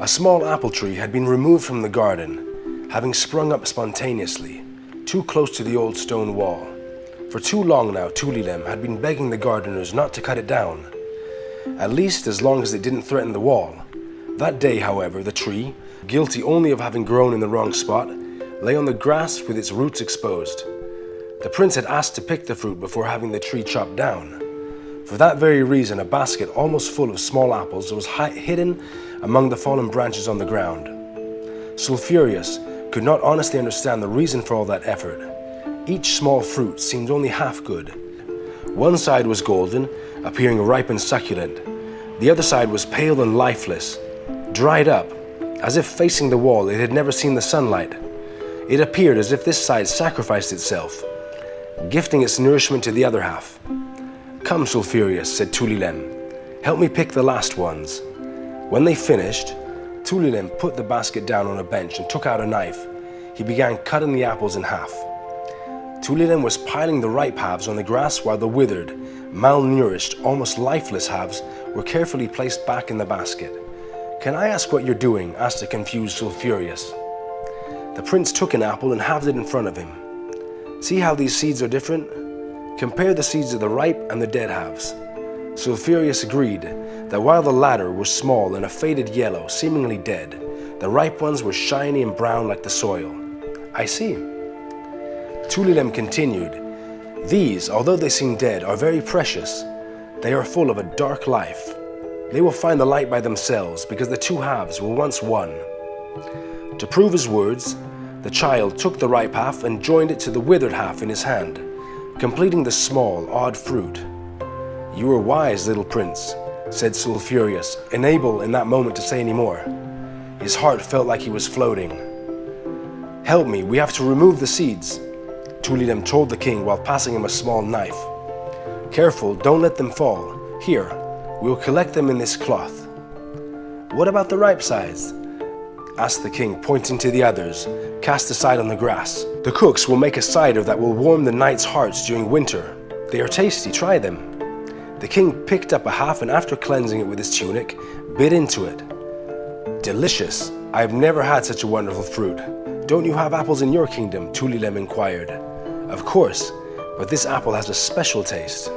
A small apple tree had been removed from the garden, having sprung up spontaneously, too close to the old stone wall. For too long now, Tulilem had been begging the gardeners not to cut it down, at least as long as it didn't threaten the wall. That day, however, the tree, guilty only of having grown in the wrong spot, lay on the grass with its roots exposed. The prince had asked to pick the fruit before having the tree chopped down. For that very reason, a basket almost full of small apples was hidden among the fallen branches on the ground. Sulfurious could not honestly understand the reason for all that effort. Each small fruit seemed only half good. One side was golden, appearing ripe and succulent. The other side was pale and lifeless, dried up, as if facing the wall it had never seen the sunlight. It appeared as if this side sacrificed itself, gifting its nourishment to the other half. "Come, Sulfurious," said Tulilem, "help me pick the last ones." When they finished, Tulilem put the basket down on a bench and took out a knife. He began cutting the apples in half. Tulilem was piling the ripe halves on the grass while the withered, malnourished, almost lifeless halves were carefully placed back in the basket. "Can I ask what you're doing?" asked the confused Sulfurious. The prince took an apple and halved it in front of him. "See how these seeds are different? Compare the seeds of the ripe and the dead halves." Sulfurious agreed that while the latter were small and a faded yellow, seemingly dead, the ripe ones were shiny and brown like the soil. "I see." Tulilem continued, "These, although they seem dead, are very precious. They are full of a dark life. They will find the light by themselves because the two halves were once one." To prove his words, the child took the ripe half and joined it to the withered half in his hand, completing the small, odd fruit. "You are wise, little prince," said Sulfurious, unable in that moment to say any more. His heart felt like he was floating. "Help me, we have to remove the seeds," Tulilem told the king while passing him a small knife. "Careful, don't let them fall. Here, we will collect them in this cloth." "What about the ripe sides?" asked the king, pointing to the others, cast aside on the grass. "The cooks will make a cider that will warm the knights' hearts during winter. They are tasty, try them." The king picked up a half and after cleansing it with his tunic, bit into it. "Delicious! I have never had such a wonderful fruit. Don't you have apples in your kingdom?" Tulilem inquired. "Of course, but this apple has a special taste."